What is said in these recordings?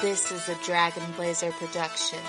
This is a Dragon Blazer production.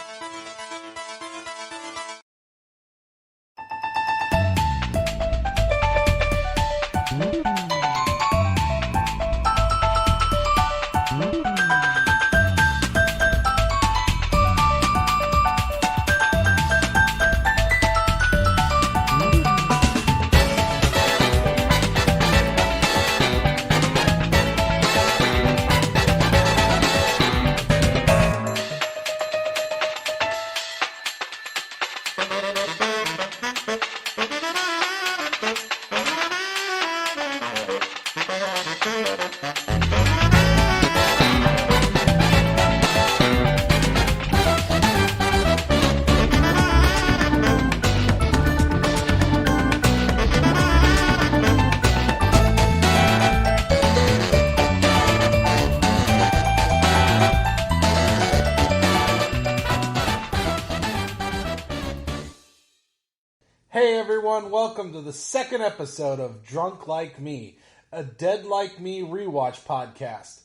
Hey everyone, welcome to the second episode of Drunk Like Me, a Dead Like Me rewatch podcast.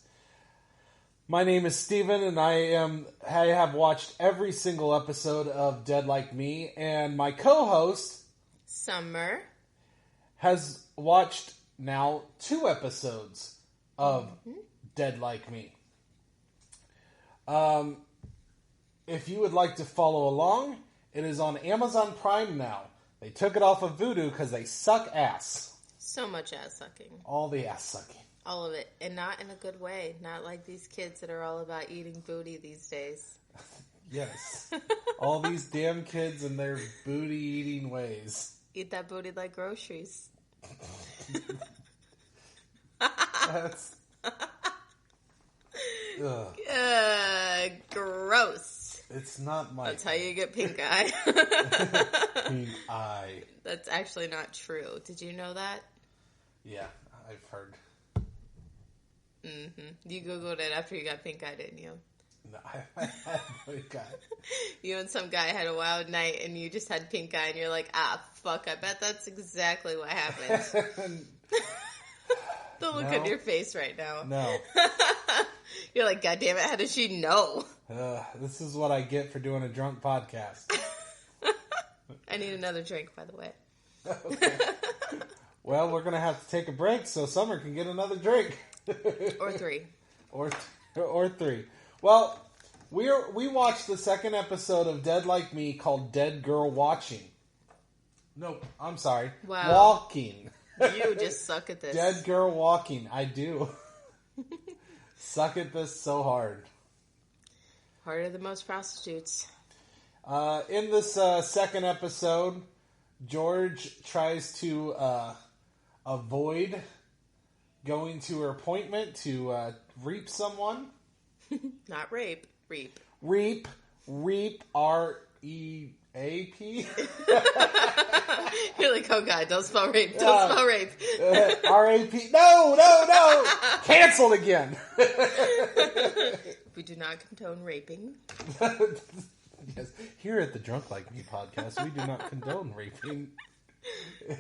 My name is Steven and I have watched every single episode of Dead Like Me, and my co-host Summer has watched now 2 episodes of Dead Like Me. If you would like to follow along, it is on Amazon Prime now. They took it off of Vudu because they suck ass. So much ass sucking. All the ass sucking. All of it. And not in a good way. Not like these kids that are all about eating booty these days. Yes. All these damn kids and their booty eating ways. Eat that booty like groceries. That's... Ugh. Gross. It's not my... That's how you get pink eye. Pink eye. That's actually not true. Did you know that? Yeah, I've heard. Mm-hmm. You Googled it after you got pink eye, didn't you? No, I had pink eye. You and some guy had a wild night and you just had pink eye and you're like, fuck, I bet that's exactly what happened. The look on your face right now. No. You're like, God damn it, how does she know? This is what I get for doing a drunk podcast. I need another drink, by the way. Okay. Well, we're going to have to take a break so Summer can get another drink. Or 3. Or 3. Well, we watched the second episode of Dead Like Me called Dead Girl Watching. No, I'm sorry. Wow. Walking. You just suck at this. Dead Girl Walking. I do. Suck at this so hard. Harder than most prostitutes. In this second episode, George tries to avoid going to her appointment to reap someone. Not rape. Reap. Reap. R-E-A-P. You're like, oh God, don't spell rape. Don't spell rape. R-A-P. No. Canceled again. We do not condone raping. Yes. Here at the Drunk Like Me podcast, we do not condone raping.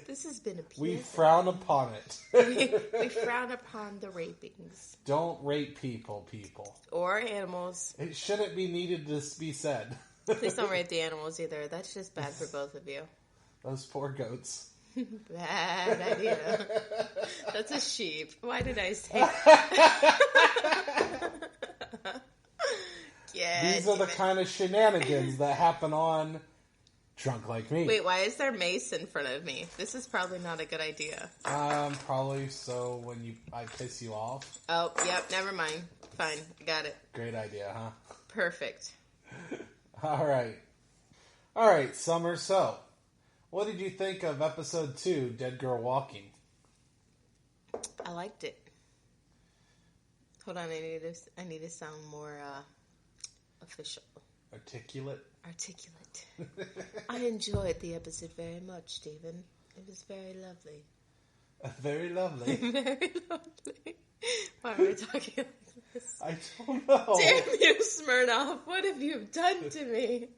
This has been a PSA. We frown upon it. we frown upon the rapings. Don't rape people. Or animals. It shouldn't be needed to be said. Please don't rape the animals either. That's just bad for both of you. Those poor goats. Bad idea. That's a sheep. Why did I say These are the kind of shenanigans that happen on Drunk Like Me. Wait, why is there mace in front of me? This is probably not a good idea. Probably so when I piss you off. Oh, yep, never mind. Fine, got it. Great idea, huh? Perfect. All right, Summer, so what did you think of episode 2, Dead Girl Walking? I liked it. Hold on, I need to sound more official. Articulate. I enjoyed the episode very much, Stephen. It was very lovely. Very lovely. Very lovely. Why are we talking like this? I don't know. Damn you, Smirnoff. What have you done to me?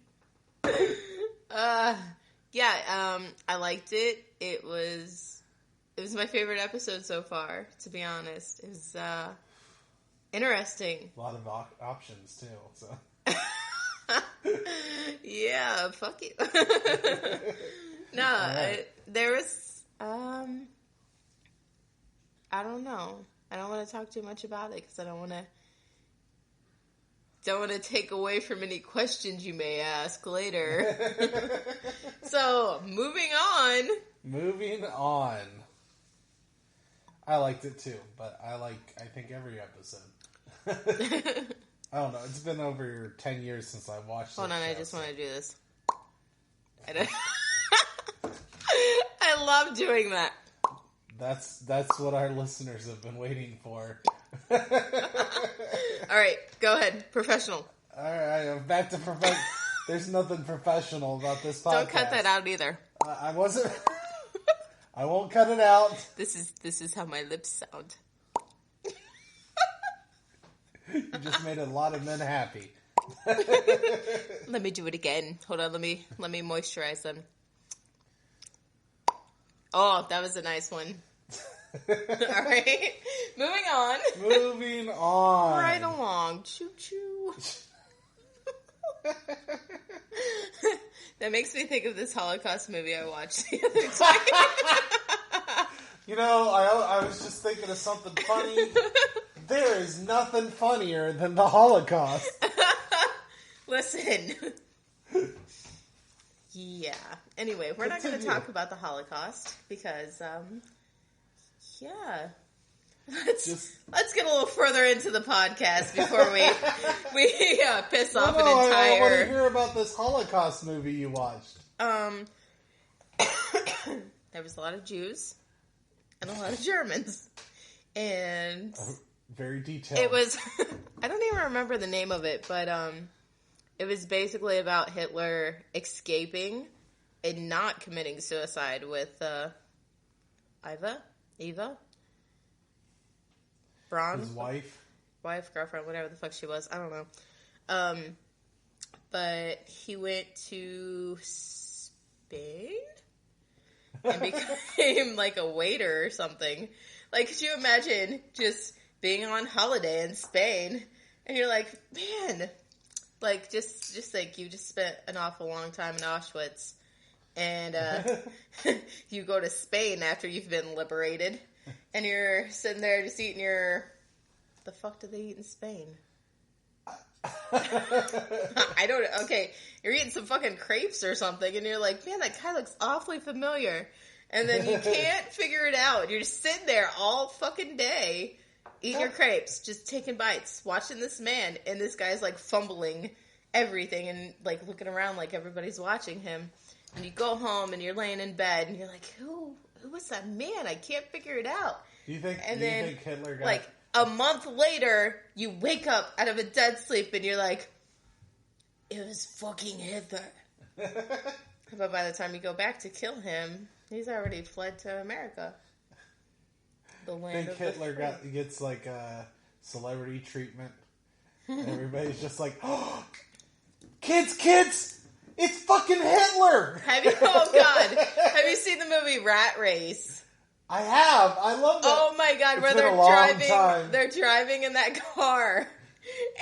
I liked it. It was my favorite episode so far, to be honest. It was Interesting. A lot of options, too, so... Yeah, fuck you. No, right. there was, I don't know. I don't want to talk too much about it because I don't want to take away from any questions you may ask later. So, moving on. Moving on. I liked it too, but I think every episode. I don't know. It's been over 10 years since I watched it. Hold on, I just want to do this. I love doing that. That's what our listeners have been waiting for. All right, go ahead. Professional. All right, I'm back to professional. There's nothing professional about this podcast. Don't cut that out either. I wasn't. I won't cut it out. This is how my lips sound. You just made a lot of men happy. Let me do it again. Hold on, let me moisturize them. Oh, that was a nice one. All right, moving on. Right along, choo choo. That makes me think of this Holocaust movie I watched the other day. You know, I was just thinking of something funny. There is nothing funnier than the Holocaust. Listen. Yeah. Anyway, we're not going to talk about the Holocaust because, yeah. Let's get a little further into the podcast before we piss off an entire... I want to hear about this Holocaust movie you watched. There was a lot of Jews and a lot of Germans. And... very detailed. It was... I don't even remember the name of it, but it was basically about Hitler escaping and not committing suicide with Eva? Braun? His wife, girlfriend, whatever the fuck she was. I don't know. But he went to Spain and became like a waiter or something. Like, could you imagine just being on holiday in Spain and you're like, man, like just like you just spent an awful long time in Auschwitz and you go to Spain after you've been liberated. And you're sitting there just eating the fuck do they eat in Spain? I don't know. Okay, you're eating some fucking crepes or something, and you're like, man, that guy looks awfully familiar. And then you can't figure it out. You're just sitting there all fucking day, eating your crepes, just taking bites, watching this man, and this guy's like fumbling everything and like looking around like everybody's watching him. And you go home and you're laying in bed, and you're like, who was that man? I can't figure it out. Do you think Hitler got... like, a month later, you wake up out of a dead sleep and you're like, it was fucking Hitler. But by the time you go back to kill him, he's already fled to America. The land of Hitler gets like a celebrity treatment. And everybody's just like, oh, kids! It's fucking Hitler! Oh God. Have you seen the movie Rat Race? I have. I love that. Oh my God, where they're driving in that car.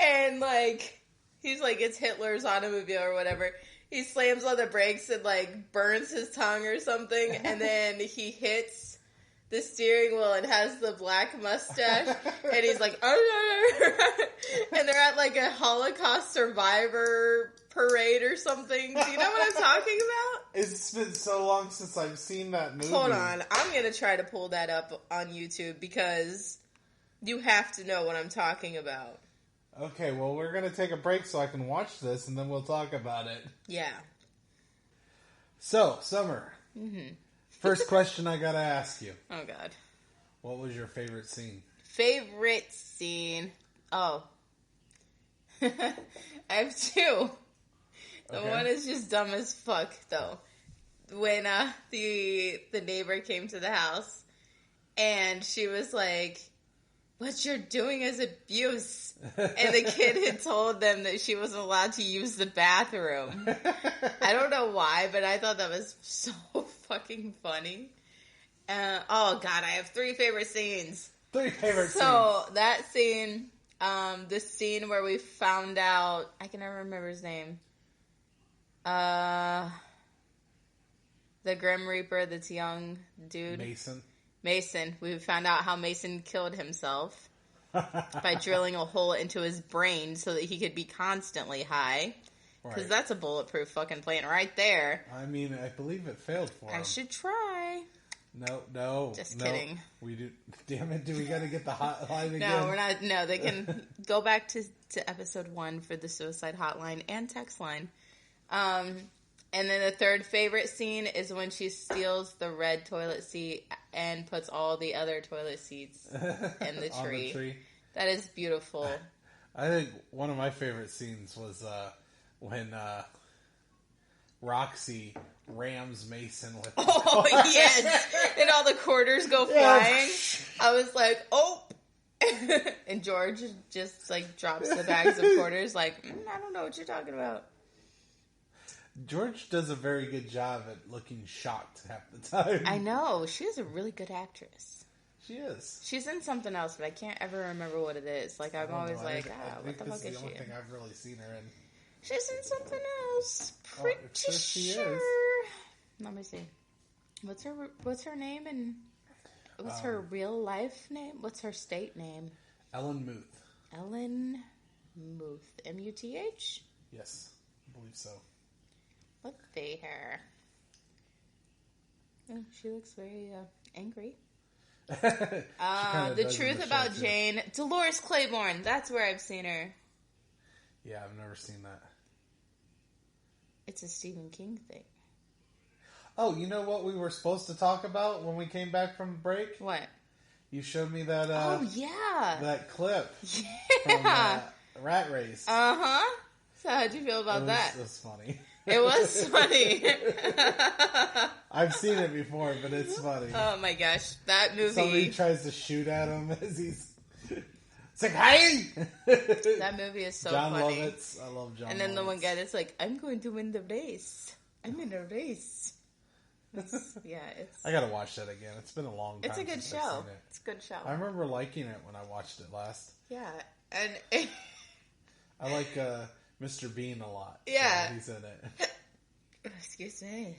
And like, he's like, it's Hitler's automobile or whatever. He slams on the brakes and like burns his tongue or something. And then he hits the steering wheel and has the black mustache. And he's like, and they're at like a Holocaust survivor parade or something. Do you know what I'm talking about? It's been so long since I've seen that movie. Hold on. I'm going to try to pull that up on YouTube because you have to know what I'm talking about. Okay, well, we're going to take a break so I can watch this and then we'll talk about it. Yeah. So, Summer. Mm-hmm. First question I got to ask you. Oh, God. What was your favorite scene? Favorite scene? Oh. I have two. The one is just dumb as fuck, though. When the neighbor came to the house, and she was like, what you're doing is abuse. And the kid had told them that she wasn't allowed to use the bathroom. I don't know why, but I thought that was so fucking funny. Oh, God, I have three favorite scenes. Three favorite scenes. So, that scene, This scene where we found out, I can never remember his name. The Grim Reaper, that's young dude. Mason. We found out how Mason killed himself by drilling a hole into his brain so that he could be constantly high. Because that's a bulletproof fucking plan right there. I mean, I believe it failed for him. I should try. No. Just kidding. We do. Damn it! Do we got to get the hotline again? No, we're not. No, they can go back to episode 1 for the suicide hotline and text line. And then the third favorite scene is when she steals the red toilet seat and puts all the other toilet seats in the tree. On the tree. That is beautiful. I think one of my favorite scenes was when Roxy rams Mason with Oh, yes. And all the quarters go flying. I was like, oh. And George just, like, drops the bags of quarters like, I don't know what you're talking about. George does a very good job at looking shocked half the time. I know. She's a really good actress. She is. She's in something else, but I can't ever remember what it is. Like, I'm always like, what the fuck is she in? This is the only thing I've really seen her in. She's in something else. Pretty sure. Let me see. What's her name and what's her real life name? What's her state name? Ellen Muth. Ellen Muth. M-U-T-H? Yes, I believe so. Let's see her. Oh, she looks very angry. The Truth About Jane. Dolores Claiborne. That's where I've seen her. Yeah, I've never seen that. It's a Stephen King thing. Oh, you know what we were supposed to talk about when we came back from break? What? You showed me that. Oh yeah, that clip. Yeah. From Rat Race. So how'd you feel about that? It was funny. It was funny. I've seen it before, but it's funny. Oh my gosh, that movie. Somebody tries to shoot at him as he's. It's like, hey! That movie is so John funny. Lovitz. I love John Lovitz. And then the one guy that's like, I'm going to win the race. I'm in a race. It's. I gotta watch that again. It's been a long time. It's a good since show. I've seen it. It's a good show. I remember liking it when I watched it last. Yeah, and I like Mr. Bean a lot. Yeah, so he's in it. Excuse me.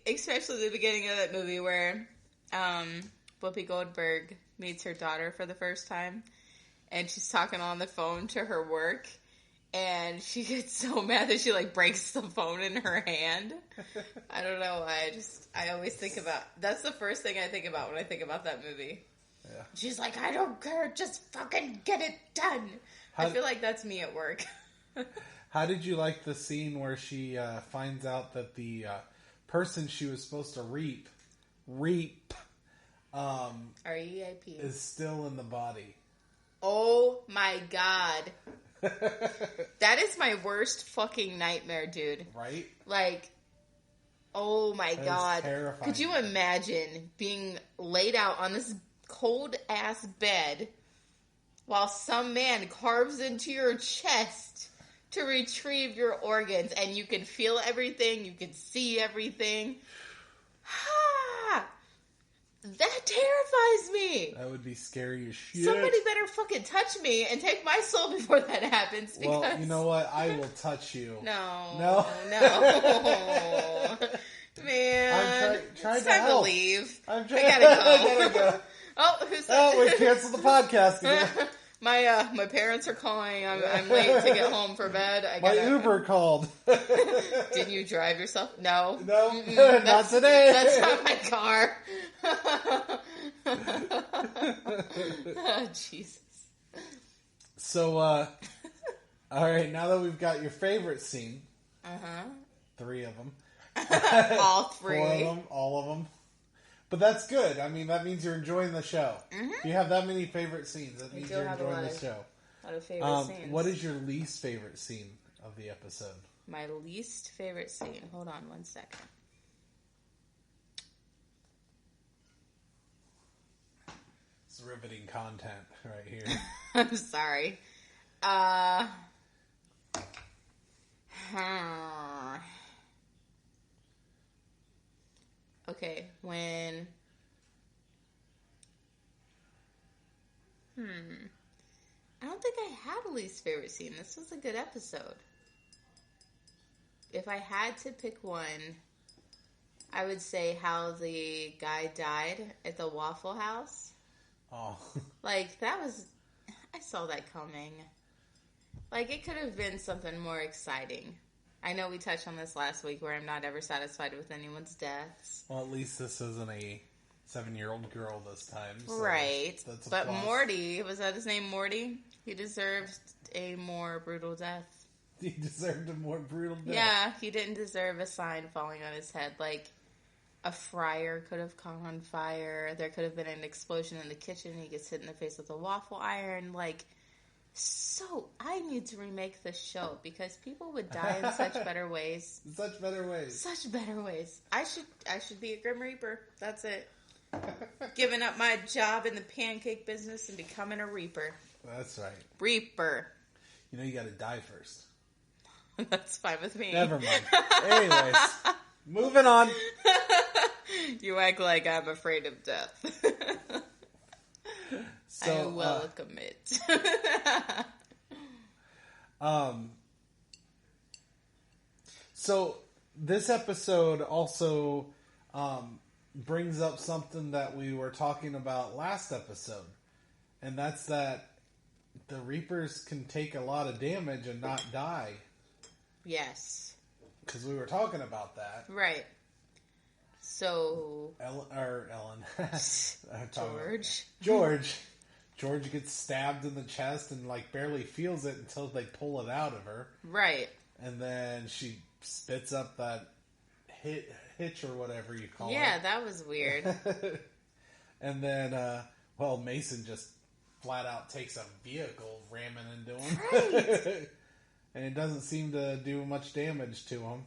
Especially the beginning of that movie where Whoopi Goldberg meets her daughter for the first time, and she's talking on the phone to her work. And she gets so mad that she, like, breaks the phone in her hand. I don't know why. I always think about... That's the first thing I think about when I think about that movie. Yeah. She's like, I don't care. Just fucking get it done. I feel like that's me at work. How did you like the scene where she finds out that the person she was supposed to reap, R-E-I-P, is still in the body? Oh, my God. That is my worst fucking nightmare, dude. Right? Like, oh my God. Terrifying. Could you imagine being laid out on this cold ass bed while some man carves into your chest to retrieve your organs, and you can feel everything, you can see everything? That terrifies me. That would be scary as shit. Somebody better fucking touch me and take my soul before that happens. Because... Well, you know what? I will touch you. No. Man, I'm trying it's to time help. to leave. I gotta go. Oh, who's that? Oh, we canceled the podcast again. My parents are calling. I'm late to get home for bed. My Uber called. Didn't you drive yourself? No. Not today. That's not my car. Oh, Jesus. So, all right, now that we've got your favorite scene, 3 of them. All 3. 4 of them, all of them. But that's good. I mean, that means you're enjoying the show. Mm-hmm. If you have that many favorite scenes, that means you're enjoying the show. A lot of favorite scenes. What is your least favorite scene of the episode? My least favorite scene. Hold on 1 second. It's riveting content right here. I'm sorry. Okay, when... I don't think I had a least favorite scene. This was a good episode. If I had to pick one, I would say how the guy died at the Waffle House. Oh. Like, that was... I saw that coming. Like, it could have been something more exciting. I know we touched on this last week where I'm not ever satisfied with anyone's deaths. Well, at least this isn't a 7-year-old girl this time. So right. That's a but plus. Morty, was that his name, Morty? He deserved a more brutal death. He deserved a more brutal death. Yeah, he didn't deserve a sign falling on his head. Like, a fryer could have caught on fire. There could have been an explosion in the kitchen. He gets hit in the face with a waffle iron. Like, so I need to remake this show because people would die in such better ways. Such better ways. Such better ways. I should be a Grim Reaper. That's it. Giving up my job in the pancake business and becoming a Reaper. That's right. Reaper. You know you gotta die first. That's fine with me. Never mind. Anyways, moving on. You act like I'm afraid of death. So, I will commit. So this episode also brings up something that we were talking about last episode, and that's that the Reapers can take a lot of damage and not die. Yes. Because we were talking about that. Right. So... Ellen. George. George gets stabbed in the chest and, like, barely feels it until they pull it out of her. Right. And then she spits up that hitch or whatever you call it. Yeah, that was weird. And then, Mason just flat out takes a vehicle ramming into him. Right. And it doesn't seem to do much damage to him.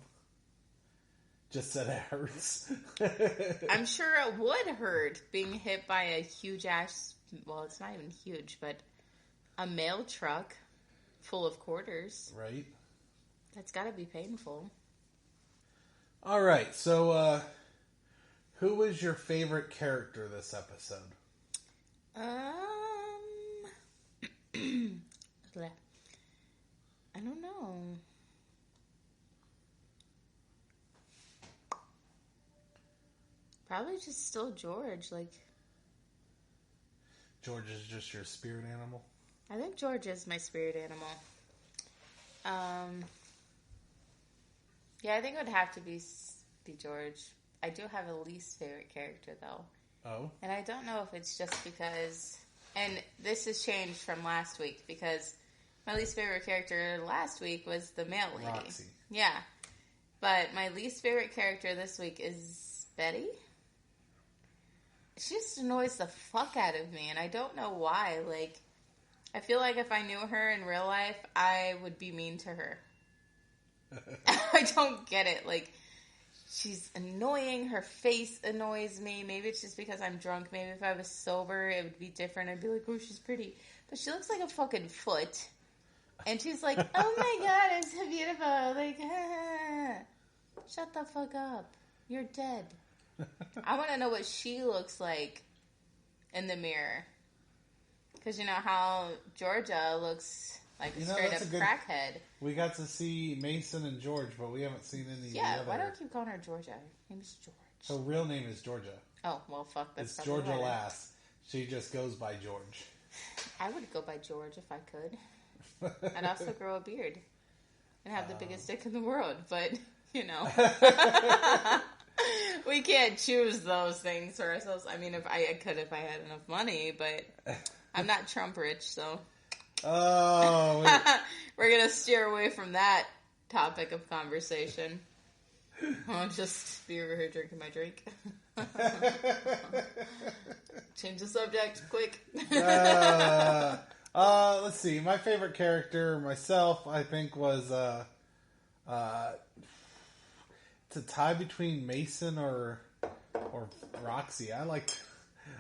Just that it hurts. I'm sure it would hurt being hit by a huge ass... Well, it's not even huge, but a mail truck full of quarters. Right. That's gotta be painful. Alright, so, who was your favorite character this episode? I don't know. Probably just still George. Like, George is just your spirit animal? I think George is my spirit animal. Yeah, I think it would have to be George. I do have a least favorite character, though. Oh? And I don't know if it's just because... And this has changed from last week, because my least favorite character last week was the mail lady. Roxy. Yeah. But my least favorite character this week is Betty. She just annoys the fuck out of me, and I don't know why. Like, I feel like if I knew her in real life, I would be mean to her. I don't get it. Like, she's annoying. Her face annoys me. Maybe it's just because I'm drunk. Maybe if I was sober, it would be different. I'd be like, oh, she's pretty. But she looks like a fucking foot. And she's like, oh my god, I'm so beautiful. Like, shut the fuck up. You're dead. I want to know what she looks like in the mirror. Because you know how Georgia looks like a straight up crackhead. We got to see Mason and George, but we haven't seen any of the other. Why do I keep calling her Georgia? Her name is George. Her real name is Georgia. Oh, well, fuck. That's it's Georgia Lass. She just goes by George. I would go by George if I could. I'd also grow a beard and have the biggest dick in the world, but, you know. We can't choose those things for ourselves. I mean, if I could if I had enough money, but I'm not Trump rich, so. Oh. We're going to steer away from that topic of conversation. I'll just be over here drinking my drink. Change the subject, quick. Let's see. My favorite character, myself, I think was, it's a tie between Mason or Roxy. I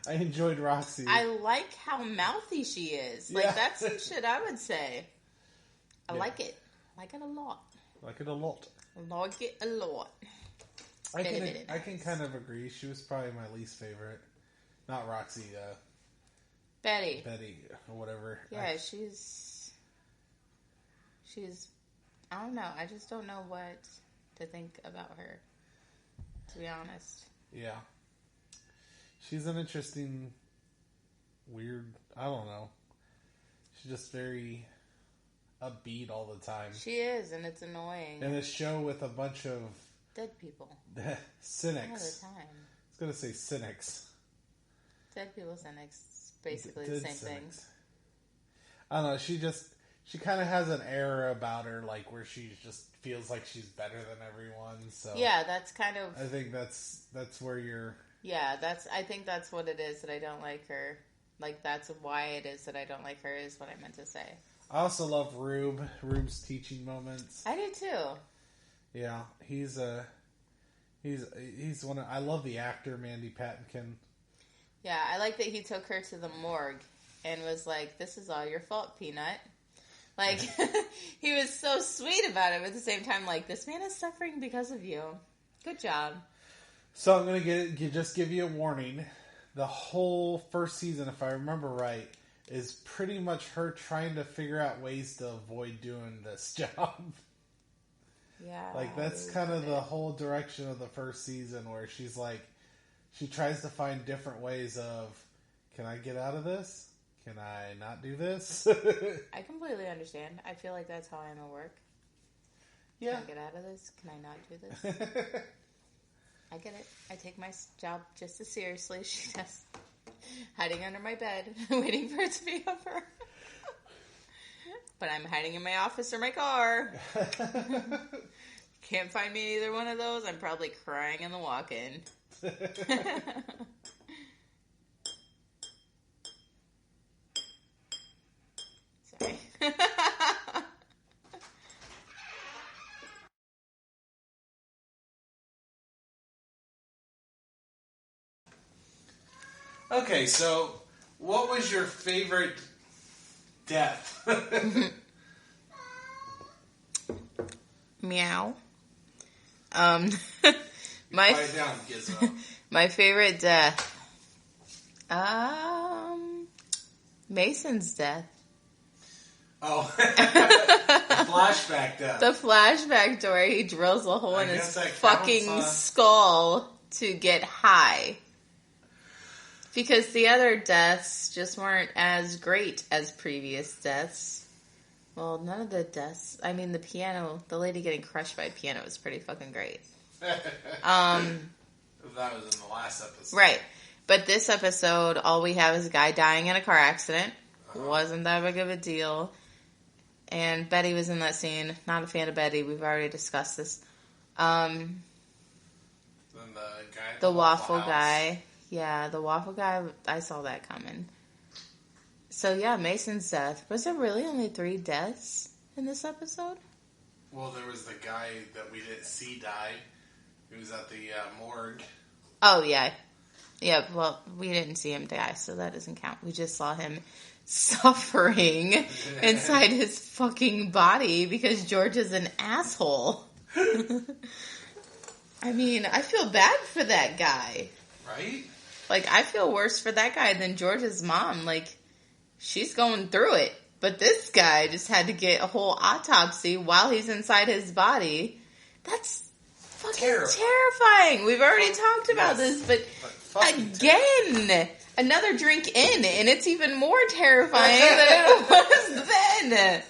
enjoyed Roxy. I like how mouthy she is. Like, that's some shit I would say. I like it. I like it a lot. Like it a lot. Like it a lot. I can kind of agree. She was probably my least favorite. Not Roxy, Betty, or whatever. Yeah, she's. I don't know. I just don't know what to think about her, to be honest. Yeah. She's an interesting, weird, I don't know. She's just very upbeat all the time. She is, and it's annoying. And a show with a bunch of... dead people. cynics. All the time. I was going to say cynics. Dead people, cynics. Basically the same thing. I don't know. She kind of has an air about her, like, where she just feels like she's better than everyone. So yeah, that's kind of... I think that's where you're... Yeah, I think that's what it is that I don't like her. Like, that's why it is that I don't like her, is what I meant to say. I also love Rube's teaching moments. I do too. Yeah, he's one of... I love the actor, Mandy Patinkin. Yeah, I like that he took her to the morgue and was like, "This is all your fault, Peanut." Like, he was so sweet about it, but at the same time, like, this man is suffering because of you. Good job. So I'm going to just give you a warning. The whole first season, if I remember right, is pretty much her trying to figure out ways to avoid doing this job. Yeah. Like, that's kind of the whole direction of the first season, where she's like, she tries to find different ways of, can I get out of this? Can I not do this? I completely understand. I feel like that's how I'm at work. Yeah. Can I get out of this? Can I not do this? I get it. I take my job just as seriously as she does. Hiding under my bed, waiting for it to be over. But I'm hiding in my office or my car. Can't find me in either one of those. I'm probably crying in the walk-in. Sorry. Okay, so what was your favorite death? Meow. Quiet down, Gizmo. My favorite death. Mason's death. Oh, the flashback death. The flashback door. He drills a hole in his fucking skull to get high. Because the other deaths just weren't as great as previous deaths. Well, none of the deaths... I mean, the lady getting crushed by a piano was pretty fucking great. That was in the last episode. Right. But this episode, all we have is a guy dying in a car accident. Wasn't that big of a deal. And Betty was in that scene. Not a fan of Betty. We've already discussed this. Then the guy... The waffle guy. Yeah, the waffle guy, I saw that coming. So, yeah, Mason's death. Was there really only 3 deaths in this episode? Well, there was the guy that we didn't see die. He was at the morgue. Oh, yeah. Yeah, well, we didn't see him die, so that doesn't count. We just saw him suffering inside his fucking body because George is an asshole. I mean, I feel bad for that guy. Right? Like, I feel worse for that guy than George's mom. Like, she's going through it. But this guy just had to get a whole autopsy while he's inside his body. That's fucking terrifying. We've already talked about this, but again, another drink in, and it's even more terrifying than it was then.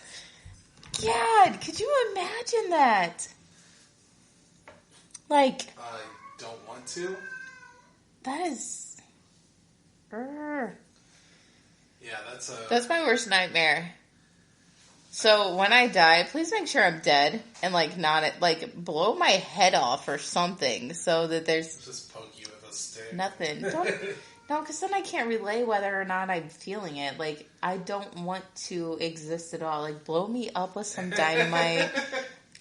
God, could you imagine that? Like... I don't want to. That is... Yeah, that's my worst nightmare. So when I die, please make sure I'm dead and blow my head off or something so that there's just poke you with a stick. Nothing. No, because then I can't relay whether or not I'm feeling it. Like, I don't want to exist at all. Like, blow me up with some dynamite,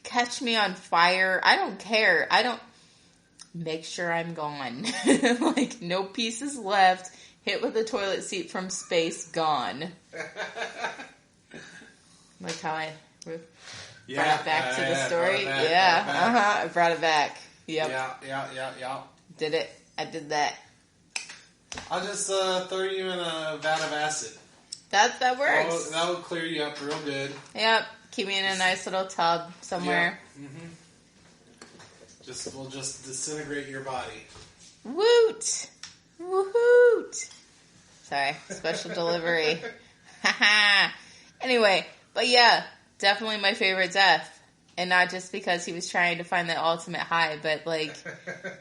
catch me on fire. I don't care. Make sure I'm gone. Like, no pieces left. Hit with a toilet seat from space, gone. Like how I brought it back to the story? I brought it back. Yep. Yeah. Did it. I did that. I'll just throw you in a vat of acid. That works. That will clear you up real good. Yep. Keep me in a nice little tub somewhere. Yep. We'll just disintegrate your body. Woot! Woohoot! Sorry, special delivery. Anyway, but yeah, definitely my favorite death. And not just because he was trying to find the ultimate high, but like,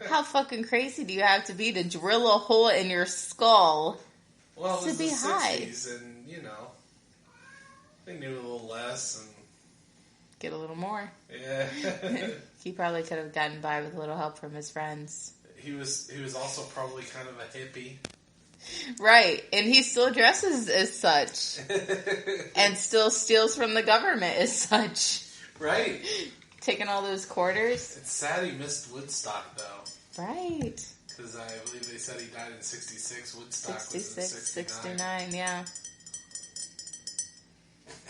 how fucking crazy do you have to be to drill a hole in your skull to be high? 60s and, you know, they knew a little less and get a little more. Yeah. He probably could have gotten by with a little help from his friends. He was also probably kind of a hippie. Right, and he still dresses as such. And still steals from the government as such. Right. Taking all those quarters. It's sad he missed Woodstock, though. Right. Because I believe they said he died in 66. Woodstock 66, was in 69, yeah.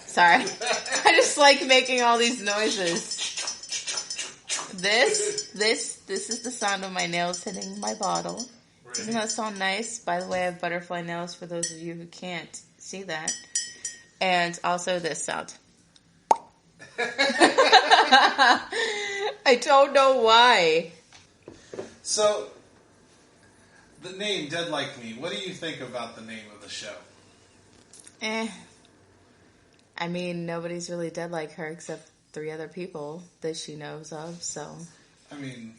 Sorry. I just like making all these noises. This is the sound of my nails hitting my bottle. Right. Doesn't that sound nice? By the way, I have butterfly nails for those of you who can't see that. And also this sound. I don't know why. So, the name Dead Like Me, what do you think about the name of the show? I mean, nobody's really dead like her except 3 other people that she knows of, so. I mean,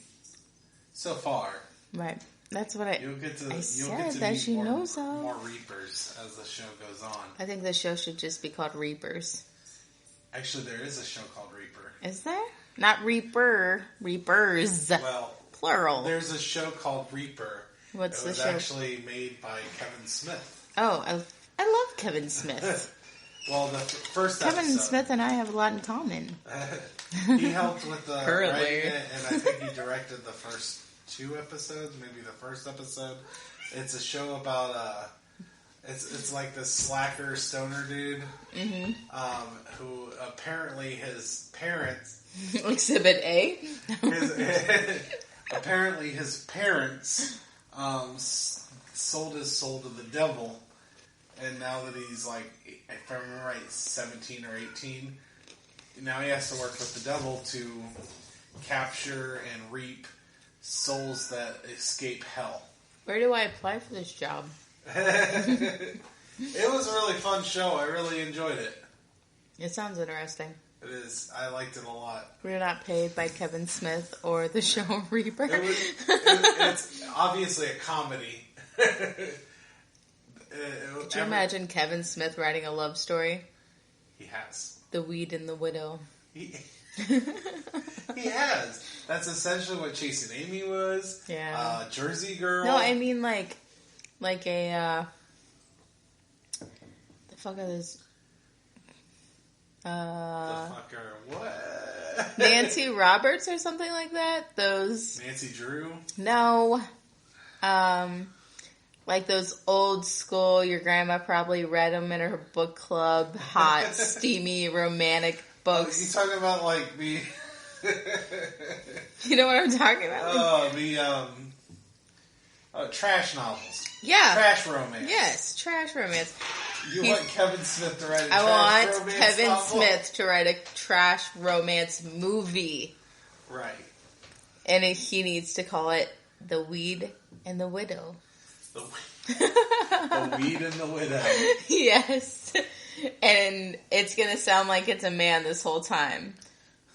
so far. Right. That's what you'll get to that meet she knows of. More Reapers as the show goes on. I think the show should just be called Reapers. Actually, there is a show called Reaper. Is there? Not Reaper. Reapers. Well, plural. There's a show called Reaper. What's the show? It was actually made by Kevin Smith. Oh, I love Kevin Smith. Well, the first Kevin episode, Smith and I have a lot in common. He helped with the writing it, and I think he directed the first 2 episodes, maybe the first episode. It's a show about it's like this slacker stoner dude, who apparently his parents Exhibit A. Apparently his parents sold his soul to the devil, and now that he's like, if I remember right, 17 or 18, now he has to work with the devil to capture and reap souls that escape hell. Where do I apply for this job? It was a really fun show. I really enjoyed it. It sounds interesting. It is. I liked it a lot. We're not paid by Kevin Smith or the show Reaper. It's obviously a comedy. Could you imagine Kevin Smith writing a love story? He has. The Weed and the Widow. He has. That's essentially what Chasing Amy was. Yeah. Jersey Girl. No, I mean like a the fuck are those? The fuck are what? Nancy Roberts or something like that. Those Nancy Drew. No. Like those old school, your grandma probably read them in her book club, hot, steamy, romantic books. You talking about like the... You know what I'm talking about? Oh, the trash novels. Yeah. Trash romance. Yes, trash romance. You want Kevin Smith to write a trash romance novel? I want Kevin Smith to write a trash romance movie. Right. And he needs to call it The Weed and the Widow. The Weed and the Widow. Yes. And it's going to sound like it's a man this whole time.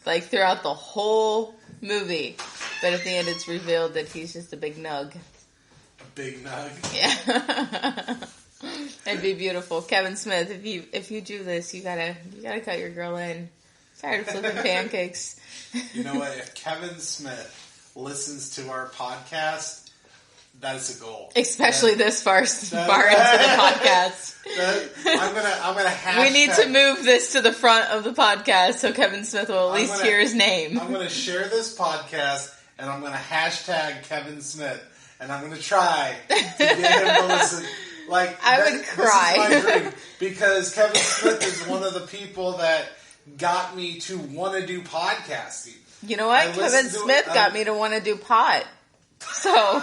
Like throughout the whole movie. But at the end it's revealed that he's just a big nug. A big nug? Yeah. It'd be beautiful. Kevin Smith, if you do this, you gotta cut your girl in. Tired of flipping pancakes. You know what? If Kevin Smith listens to our podcast, that is a goal. Especially this far into the podcast. I'm gonna hashtag. We need to move this to the front of the podcast so Kevin Smith will at least hear his name. I'm gonna share this podcast and I'm gonna hashtag Kevin Smith and I'm gonna try to get him to listen. Like I would cry. This is my dream because Kevin Smith is one of the people that got me to want to do podcasting. You know what? Kevin Smith got me to want to do pot. So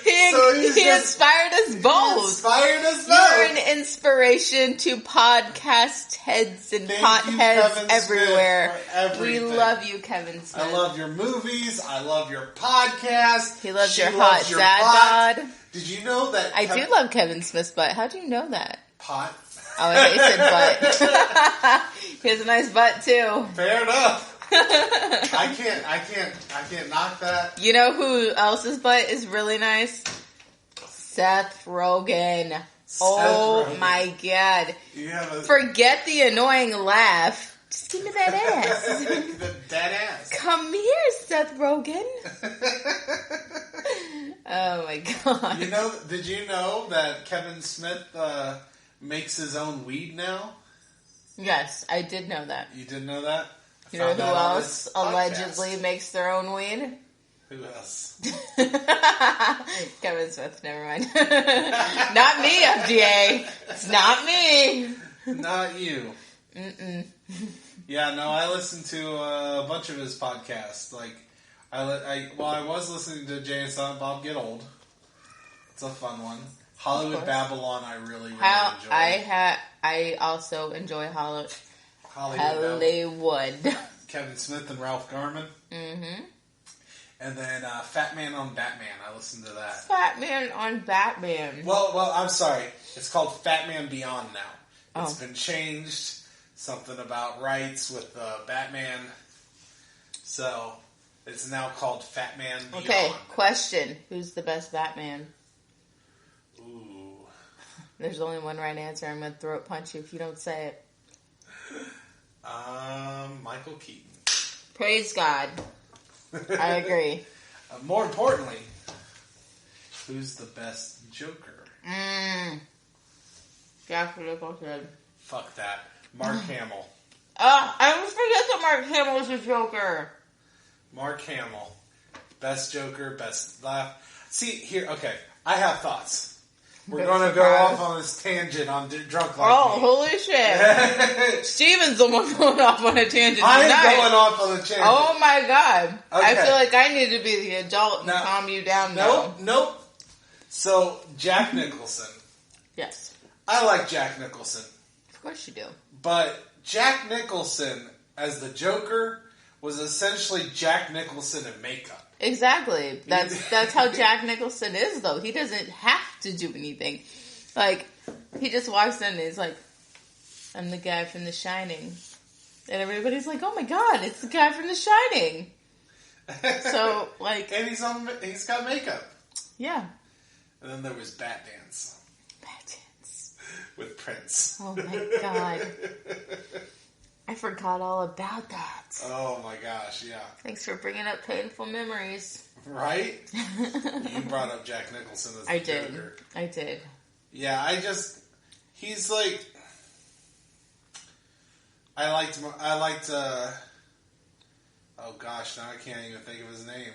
He inspired us both. You're an inspiration to podcast heads and potheads everywhere. We love you, Kevin Smith. I love your movies. I love your podcast. He loves your hot dad bod. Did you know that? I do love Kevin Smith's butt. How do you know that? Pot. Oh, he said butt. He has a nice butt too. Fair enough. I can't knock that. You know who else's butt is really nice? Seth Rogen. Rogen. My God. Forget the annoying laugh. Just give me that ass. That ass. Come here, Seth Rogen. Oh my God. Did you know that Kevin Smith makes his own weed now? Yes, I did know that. You did know that? You know who else allegedly makes their own weed? Who else? Kevin Smith, never mind. Not me, FDA. It's not me. Not you. Mm-mm. Yeah, no, I listened to a bunch of his podcasts. Like, I was listening to Jay and Silent Bob Get Old. It's a fun one. Hollywood Babylon, I really enjoy. I also enjoy Hollywood. Kevin Smith and Ralph Garman. Mm-hmm. And then Fat Man on Batman. I listened to that. Fat Man on Batman. Well, I'm sorry. It's called Fat Man Beyond now. It's been changed. Something about rights with Batman. So, it's now called Fat Man Beyond. Okay, question. Who's the best Batman? Ooh. There's only one right answer. I'm going to throat punch you if you don't say it. Michael Keaton. Praise God. I agree. More importantly, who's the best Joker? Jack Nicholson. Fuck that. Mark Hamill. I always forget that Mark Hamill is a Joker. Mark Hamill. Best Joker, best laugh. See, here, okay. I have thoughts. We're going to go off on this tangent on Drunk Like Me. Holy shit. Steven's the one going off on a tangent I'm tonight. going off on a tangent. Oh my God. Okay. I feel like I need to be the adult and calm you down now. Nope. So, Jack Nicholson. Yes. I like Jack Nicholson. Of course you do. But Jack Nicholson as the Joker was essentially Jack Nicholson in makeup. Exactly. That's how Jack Nicholson is, though. He doesn't have to do anything. Like, he just walks in and he's like, I'm the guy from The Shining. And everybody's like, oh my God, it's the guy from The Shining. So, like... And he's got makeup. Yeah. And then there was Bat Dance. Bat Dance. With Prince. Oh my God. I forgot all about that. Oh my gosh, yeah. Thanks for bringing up painful memories. Right? You brought up Jack Nicholson as the Joker. I did. Yeah, he's like, I liked, oh gosh, now I can't even think of his name.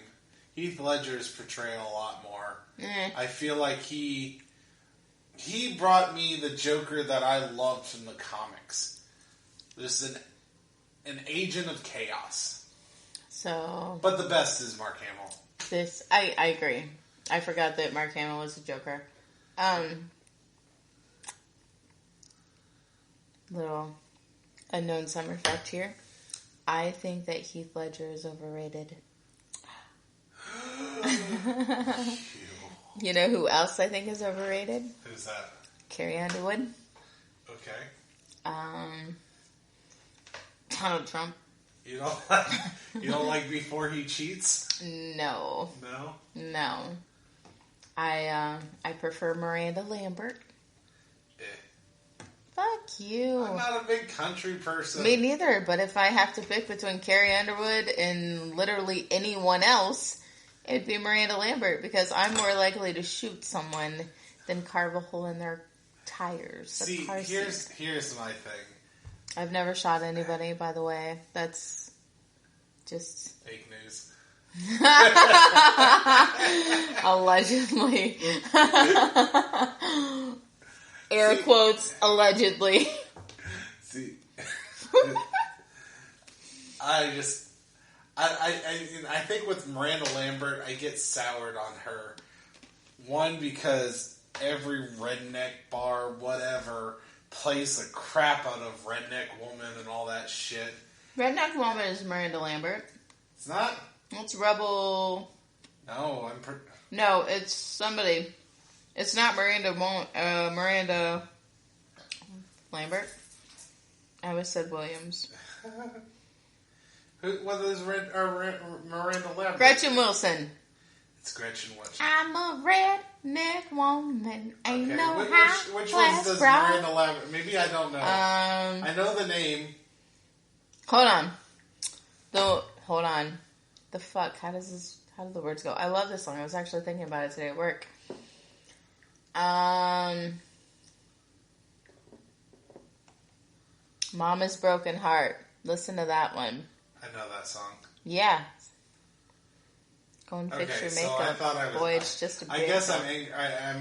Heath Ledger's portrayal a lot more. I feel like he brought me the Joker that I loved from the comics. Just an agent of chaos. So, but the best is Mark Hamill. I agree. I forgot that Mark Hamill was a Joker. Little unknown summer fact here. I think that Heath Ledger is overrated. You know who else I think is overrated? Who's that? Carrie Underwood. Okay. Donald Trump. You don't like Before He Cheats? No. No? I prefer Miranda Lambert. Eh. Fuck you. I'm not a big country person. Me neither, but if I have to pick between Carrie Underwood and literally anyone else, it'd be Miranda Lambert because I'm more likely to shoot someone than carve a hole in their tires. See, here's my thing. I've never shot anybody, by the way. That's just... fake news. Allegedly. Air quotes, allegedly. See, I think with Miranda Lambert, I get soured on her. One, because every redneck bar, whatever, plays the crap out of Redneck Woman and all that shit. Redneck Woman is Miranda Lambert. It's not? It's Rebel... No, No, it's somebody. It's not Miranda Lambert. I always said Williams. What is Miranda Lambert? Gretchen Wilson. It's Gretchen Wilson. I'm a redneck woman. Ain't no which ones does Miranda Lambert? Maybe I don't know. I know the name. Hold on. The fuck? How do the words go? I love this song. I was actually thinking about it today at work. Mama's Broken Heart. Listen to that one. I know that song. Yeah. Go and fix your makeup. So I thought I was, boy, it's just a big... I guess I'm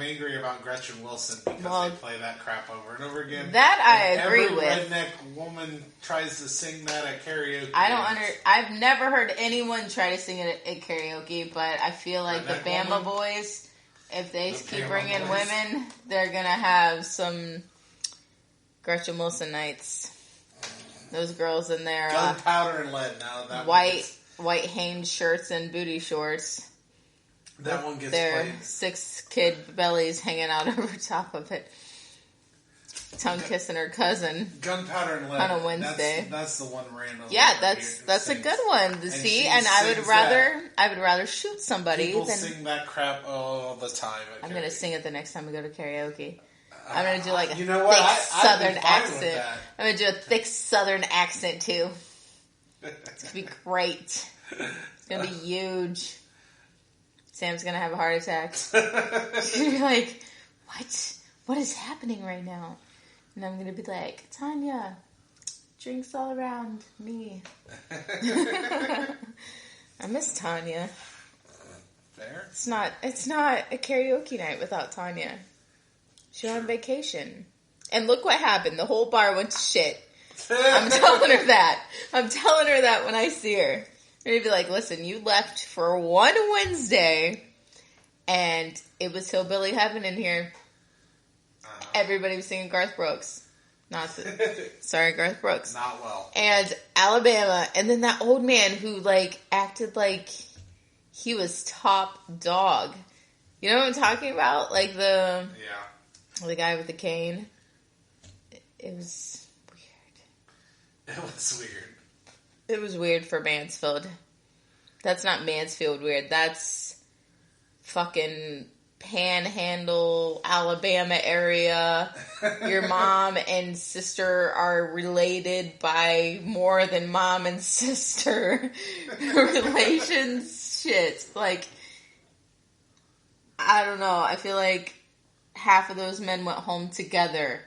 angry about Gretchen Wilson because they play that crap over and over again. That I agree with. Every redneck woman tries to sing that at karaoke. I've never heard anyone try to sing it at karaoke, but I feel like Redneck the Bama Boys, if they keep bringing women, they're gonna have some Gretchen Wilson nights. Those girls in their Gunpowder and Lead. Now that white Hanes shirts and booty shorts. That one gets their played. 6 kid bellies hanging out over top of it. Tongue kissing her cousin. Gunpowder and Lead on a Wednesday. That's the one Miranda. Yeah, that's a good one. And I would rather shoot somebody. People sing that crap all the time. I'm gonna sing it the next time we go to karaoke. I'm gonna do like a thick Southern accent. I'm gonna do a thick Southern accent too. It's gonna be great. It's gonna be huge. Sam's gonna have a heart attack. She's gonna be like, "What? What is happening right now?" And I'm gonna be like, "Tanya, drinks all around me." I miss Tanya. Fair. It's not a karaoke night without Tanya. She's on vacation. And look what happened. The whole bar went to shit. I'm telling her that. I'm telling her that when I see her. I'm going to be like, listen, you left for one Wednesday, and it was Hillbilly Heaven in here. Everybody was singing Garth Brooks. Sorry, Garth Brooks. Not well. And Alabama. And then that old man who, acted like he was top dog. You know what I'm talking about? Like the guy with the cane. It was weird. It was weird. It was weird for Mansfield. That's not Mansfield weird. That's fucking Panhandle, Alabama area. Your mom and sister are related by more than mom and sister relations shit. I don't know. I feel like half of those men went home together.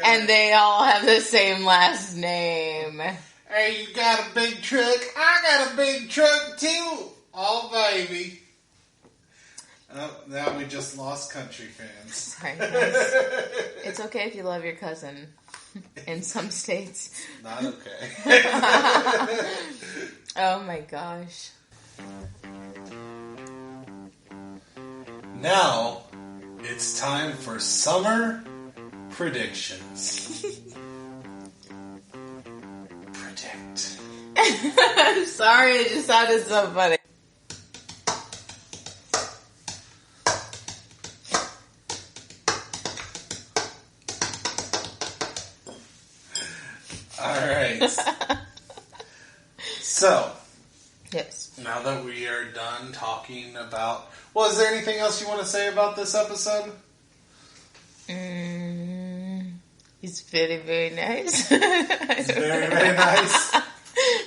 And they all have the same last name. Hey, you got a big truck? I got a big truck too. Oh, baby. Oh, now we just lost country fans. Sorry, guys. It's okay if you love your cousin. In some states. Not okay. Oh my gosh. Now, it's time for summer predictions. Predict. I'm sorry, it just sounded so funny. Alright. So, yes. Now that we are done talking about... Well, is there anything else you want to say about this episode? He's very, very nice. He's very, very nice.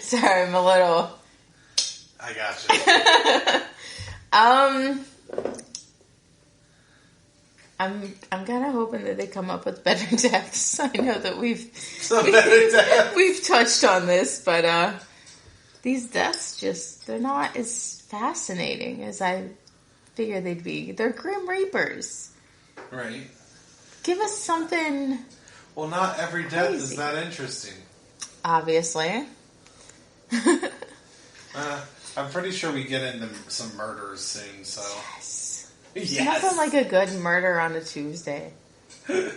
Sorry, I'm a little... I gotcha. I'm kind of hoping that they come up with better deaths. I know that we've touched on this, but these deaths they're not as fascinating as I figured they'd be. They're Grim Reapers. Right. Give us something. Well, not every death is that interesting. Obviously. I'm pretty sure we get into some murders soon, so... Yes. Yes. Nothing like a good murder on a Tuesday. Or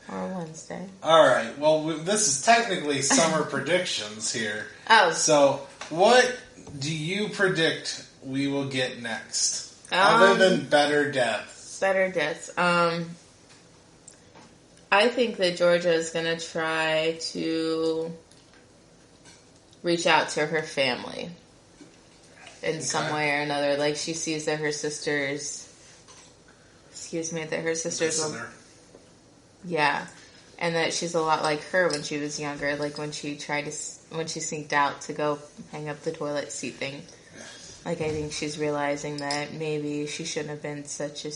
a Wednesday. Alright, well, this is technically summer predictions here. Oh. So, what do you predict we will get next? Other than better deaths. Better deaths. I think that Georgia is going to try to reach out to her family in some way or another. Like, she sees that her sisters... that her sisters... Yeah. And that she's a lot like her when she was younger. Like, when she sneaked out to go hang up the toilet seat thing. Like, I think she's realizing that maybe she shouldn't have been such a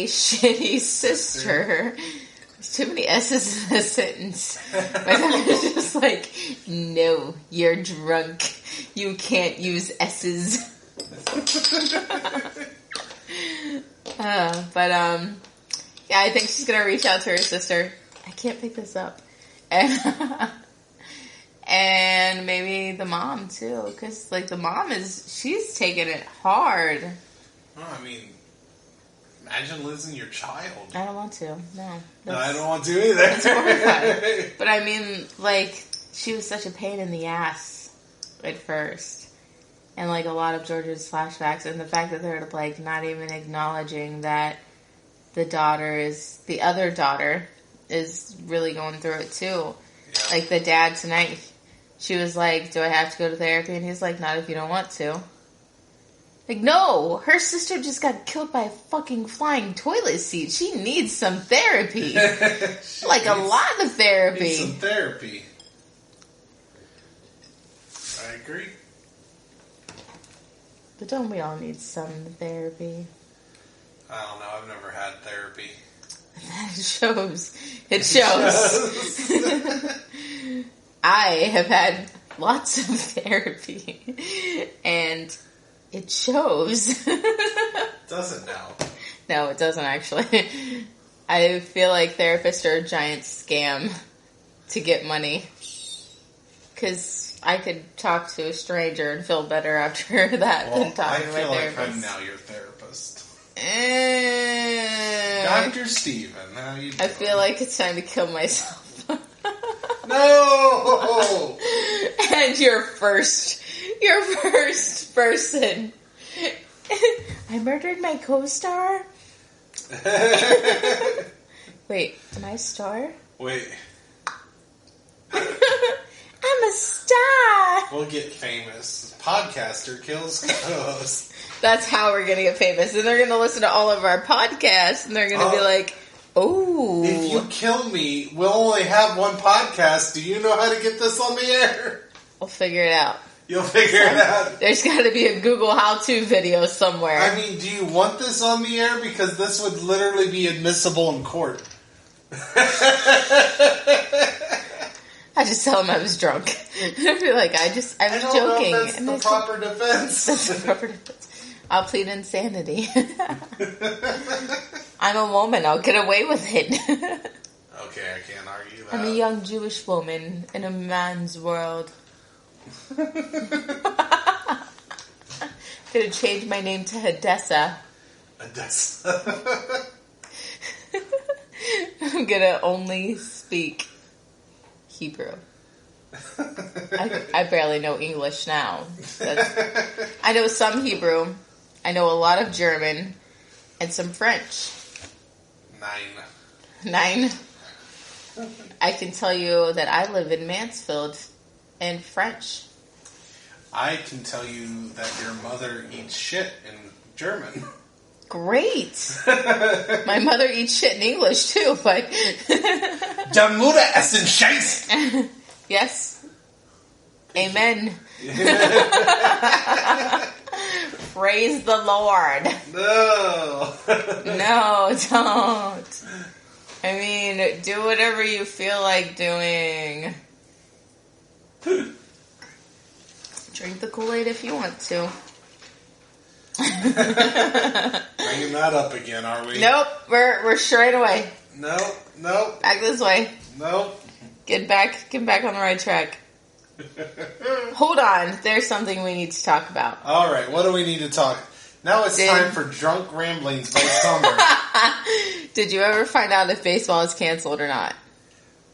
shitty sister. There's too many S's in this sentence. My dad was just like, no, you're drunk. You can't use S's. Yeah, I think she's going to reach out to her sister. I can't pick this up. And maybe the mom, too. Because, like, the mom she's taking it hard. Oh, I mean, imagine losing your child. I don't want to. No, I don't want to either. That's horrifying. But, I mean, like, she was such a pain in the ass at first. And, like, a lot of Georgia's flashbacks. And the fact that they're, like, not even acknowledging that the other daughter is really going through it, too. Yeah. Like, the dad tonight... She was like, do I have to go to therapy? And he's like, not if you don't want to. Like, no, her sister just got killed by a fucking flying toilet seat. She needs some therapy. Like, a lot of therapy. Needs some therapy. I agree. But don't we all need some therapy? I don't know. I've never had therapy. It shows. It shows. I have had lots of therapy, and it shows. Doesn't now. No, it doesn't actually. I feel like therapists are a giant scam to get money. Because I could talk to a stranger and feel better after that than talking to my therapist. I feel like I'm now your therapist. Dr. Steven, how you doing? I feel like it's time to kill myself. No! And your first person. I murdered my co-star? Wait, am I a star? Wait. I'm a star! We'll get famous. Podcaster kills co-host. That's how we're gonna get famous. And they're gonna listen to all of our podcasts and they're gonna be like, oh. If you kill me, we'll only have one podcast. Do you know how to get this on the air? We'll figure it out. You'll figure it out. There's got to be a Google how-to video somewhere. I mean, do you want this on the air? Because this would literally be admissible in court. I just tell him I was drunk. I'd be like, I was joking. Know if that's the proper defense. That's the proper defense. I'll plead insanity. I'm a woman. I'll get away with it. Okay, I can't argue that. I'm a young Jewish woman in a man's world. Gonna change my name to Hadessa. Hadessa. I'm gonna only speak Hebrew. I barely know English now. I know some Hebrew. I know a lot of German and some French. 9. I can tell you that I live in Mansfield in French. I can tell you that your mother eats shit in German. Great. My mother eats shit in English too, but... Deine Mutter essen Scheiß. Yes. Amen. Praise the Lord. No. No, don't. I mean, do whatever you feel like doing. Drink the Kool-Aid if you want to. Bringing that up again, are we? Nope, we're straight away. Nope. Back this way. Nope. Get back on the right track. Hold on. There's something we need to talk about. All right, what do we need to talk? Now it's time for Drunk Ramblings by Summer. Did you ever find out if baseball is canceled or not?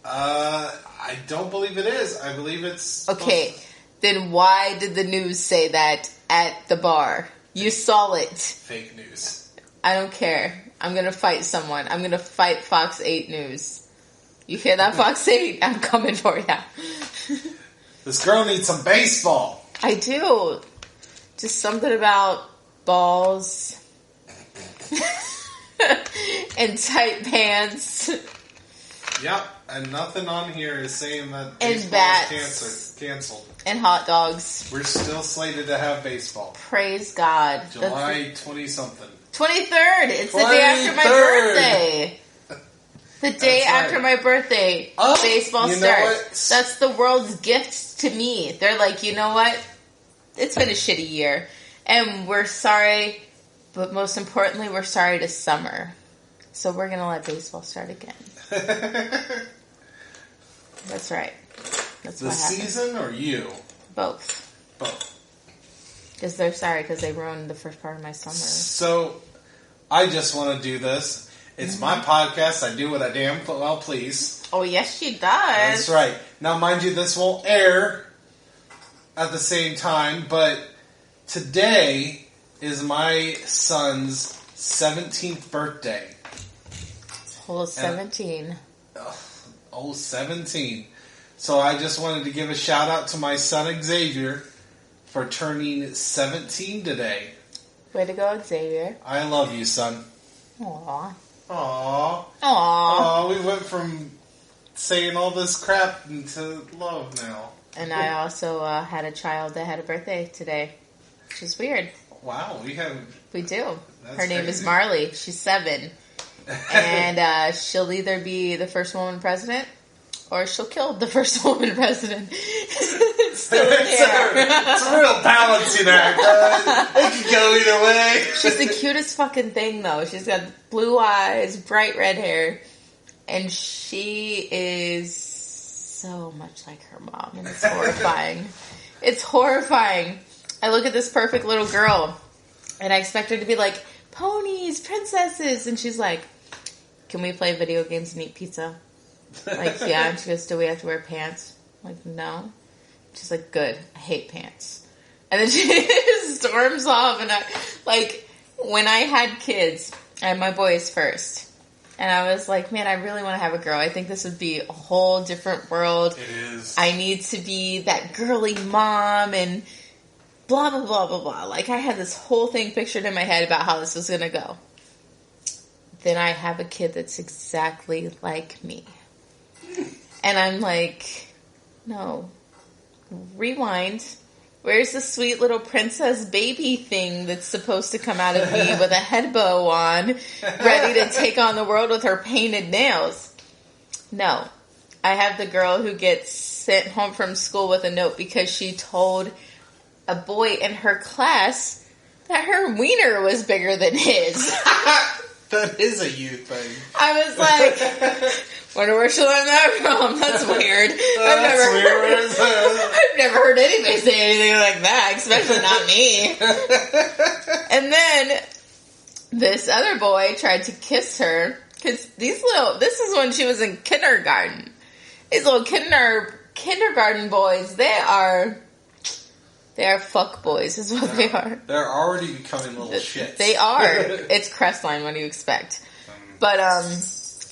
I don't believe it is. I believe it's... Okay, then why did the news say that at the bar? You saw it. Fake news. I don't care. I'm going to fight someone. I'm going to fight Fox 8 News. You hear that, Fox 8? I'm coming for you. This girl needs some baseball. I do. Just something about balls and tight pants. Yep, and nothing on here is saying that and baseball bats. is canceled. And hot dogs. We're still slated to have baseball. Praise God. July 20-something. 23rd. It's the day after my birthday. The day after my birthday, baseball starts. That's the world's gift to me. They're like, you know what? It's been a shitty year. And we're sorry, but most importantly, we're sorry to summer. So we're going to let baseball start again. That's right. That's the what happened. Season or you? Both. Both. Because they're sorry because they ruined the first part of my summer. So, I just want to do this. It's my podcast. I do what I damn well please. Oh, yes, she does. That's right. Now, mind you, this won't air at the same time, but today is my son's 17th birthday. Whole 17. 17. So I just wanted to give a shout out to my son Xavier for turning 17 today. Way to go, Xavier. I love you, son. Aww. Aww. Aww. Aww. We went from saying all this crap into love now. And I also had a child that had a birthday today, which is weird. Wow, we do. That's Her name crazy. is Marley. She's 7. And she'll either be the first woman president or she'll kill the first woman president. It's still in it's a real balancing act. It could go either way. She's the cutest fucking thing, though. She's got blue eyes, bright red hair, and she is so much like her mom, and it's horrifying. It's horrifying. I look at this perfect little girl, and I expect her to be like, ponies, princesses, and she's like, can we play video games and eat pizza? Like, yeah. And she goes, do we have to wear pants? I'm like, no. She's like, good. I hate pants. And then she storms off. And when I had kids, I had my boys first. And I was like, man, I really want to have a girl. I think this would be a whole different world. It is. I need to be that girly mom and blah, blah, blah, blah, blah. Like, I had this whole thing pictured in my head about how this was going to go. Then I have a kid that's exactly like me. And I'm like, no. Rewind. Where's the sweet little princess baby thing that's supposed to come out of me with a head bow on, ready to take on the world with her painted nails? No. I have the girl who gets sent home from school with a note because she told a boy in her class that her wiener was bigger than his. That is a you thing. I was like, wonder where she learned that from. That's weird. I've never heard anybody say anything like that, especially not me. And then this other boy tried to kiss her because this is when she was in kindergarten. These little kindergarten boys, they are fuck boys, is what they are. They're already becoming little shits. They are. It's Crestline. What do you expect? But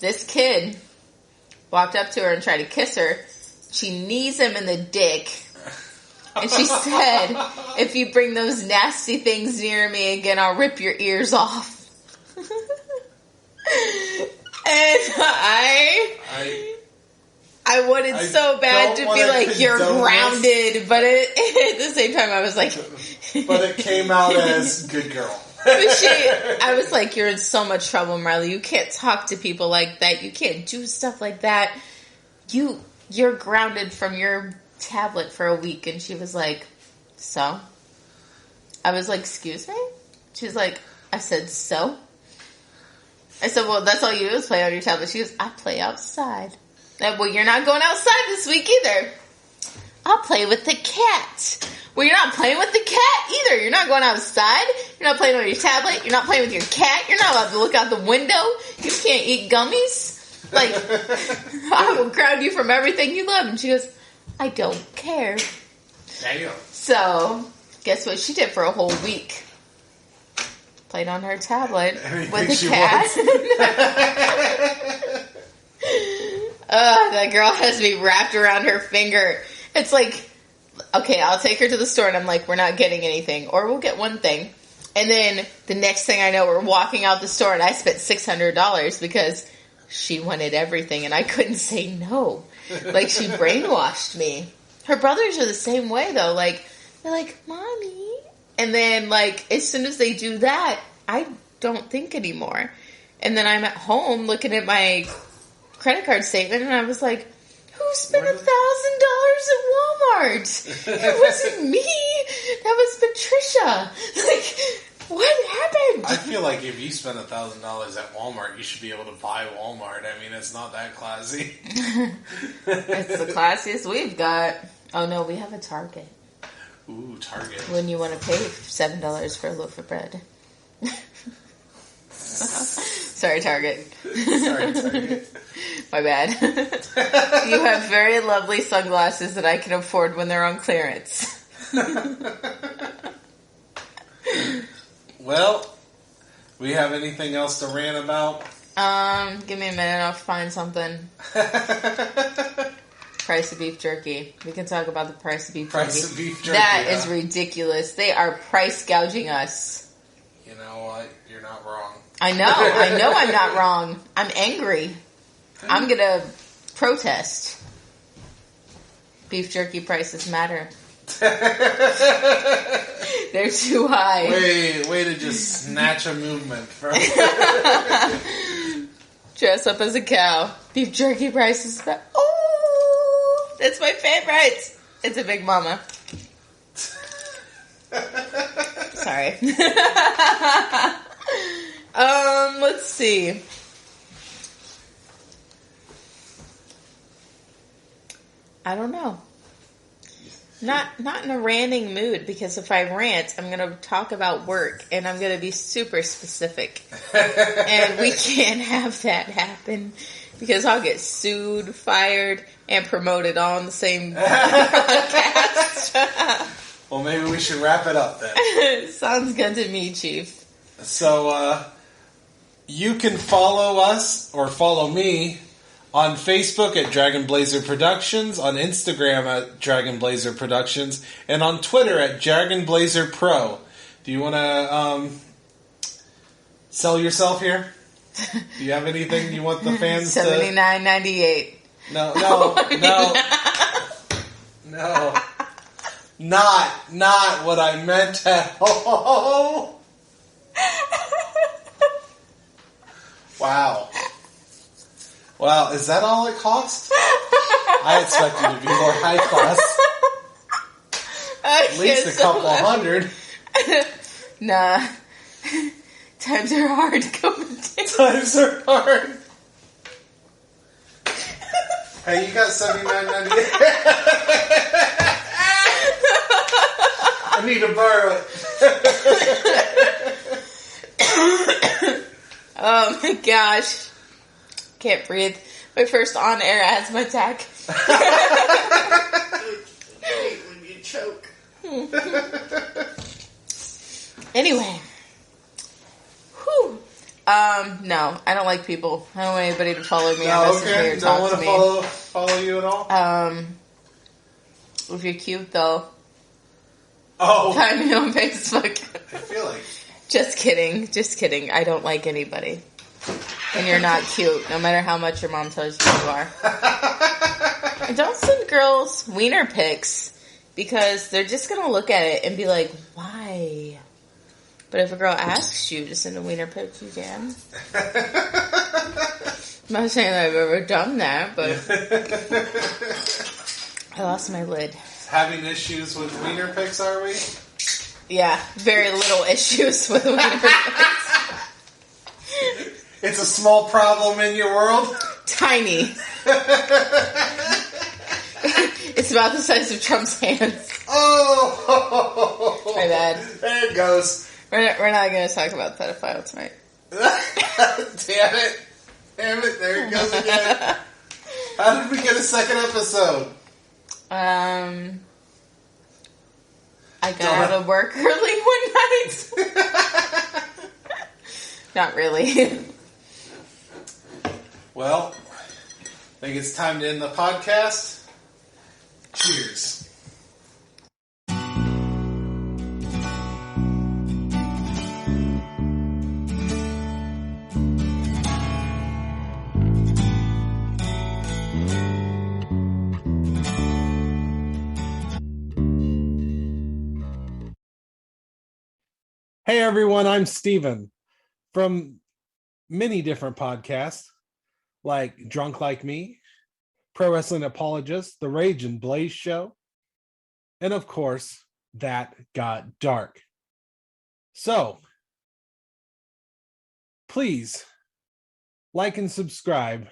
this kid walked up to her and tried to kiss her. She knees him in the dick. And she said, if you bring those nasty things near me again, I'll rip your ears off. And I wanted so bad to be like, you're grounded. But at the same time, I was like... But it came out as good girl. I was like, you're in so much trouble, Marley. You can't talk to people like that. You can't do stuff like that. You're grounded from your tablet for a week. And she was like, so? I was like, excuse me? She's like, I said, so? I said, well, that's all you do is play on your tablet. She goes, I play outside. Well, you're not going outside this week either. I'll play with the cat. Well, you're not playing with the cat either. You're not going outside. You're not playing on your tablet. You're not playing with your cat. You're not allowed to look out the window. You can't eat gummies. Like, I will ground you from everything you love. And she goes, I don't care. Damn. So, guess what she did for a whole week? Played on her tablet with the cat. That girl has me wrapped around her finger. It's like, okay, I'll take her to the store, and I'm like, we're not getting anything. Or we'll get one thing. And then the next thing I know, we're walking out the store, and I spent $600 because she wanted everything, and I couldn't say no. Like, she brainwashed me. Her brothers are the same way, though. Like, they're like, Mommy. And then, like, as soon as they do that, I don't think anymore. And then I'm at home looking at my credit card statement, and I was like, who spent $1,000 at Walmart? It wasn't me. That was Patricia. Like, what happened? I feel like if you spend $1,000 at Walmart, you should be able to buy Walmart. I mean, it's not that classy. It's the classiest we've got. Oh, no, we have a Target. Ooh, Target. When you want to pay $7 for a loaf of bread. Sorry, Target. Sorry, Target. My bad. You have very lovely sunglasses that I can afford when they're on clearance. Well, we have anything else to rant about? Give me a minute. I'll find something. Price of beef jerky. We can talk about the price of beef jerky. Price of beef jerky. That is ridiculous. They are price gouging us. You know what? You're not wrong. I know I'm not wrong. I'm angry. I'm gonna protest. Beef jerky prices matter. They're too high. Way to just snatch a movement. Dress up as a cow. Beef jerky prices matter. Oh, that's my favorite. It's a Big Mama. Sorry. Let's see. I don't know. Not in a ranting mood, because if I rant, I'm going to talk about work, and I'm going to be super specific. And we can't have that happen, because I'll get sued, fired, and promoted all in the same podcast. Well, maybe we should wrap it up then. Sounds good to me, Chief. So, you can follow us, or follow me, on Facebook at Dragon Blazer Productions, on Instagram at Dragon Blazer Productions, and on Twitter at Dragon Blazer Pro. Do you want to sell yourself here? Do you have anything you want the fans to... $79.98. No. Not what I meant at all. Wow. Wow, is that all it cost? I expected it to be more high class. At least a couple hundred. Nah. Times are hard coming down. Times are hard. Hey, you got $79.98. I need to borrow it. Oh my gosh. Can't breathe. My first on-air asthma attack. When you choke. Anyway. Whew. No, I don't like people. I don't want anybody to follow me on Messenger or talk to me. Don't want to follow you at all? If you're cute, though. Oh. Find me on Facebook. I feel like... Just kidding. I don't like anybody. And you're not cute, no matter how much your mom tells you you are. And don't send girls wiener pics, because they're just going to look at it and be like, why? But if a girl asks you to send a wiener pic, you can. I'm not saying that I've ever done that, but I lost my lid. Having issues with wiener pics, are we? Yeah, very little issues with wiener pics. It's a small problem in your world? Tiny. It's It's about the size of Trump's hands. Oh! My bad. There it goes. We're not going to talk about pedophile tonight. Damn it. Damn it. There it goes again. How did we get a second episode? I got out of work early one night. Not really. Well, I think it's time to end the podcast. Cheers. Hey everyone, I'm Steven from many different podcasts like Drunk Like Me, Pro Wrestling Apologist, The Rage and Blaze Show, and of course, That Got Dark. So, please like and subscribe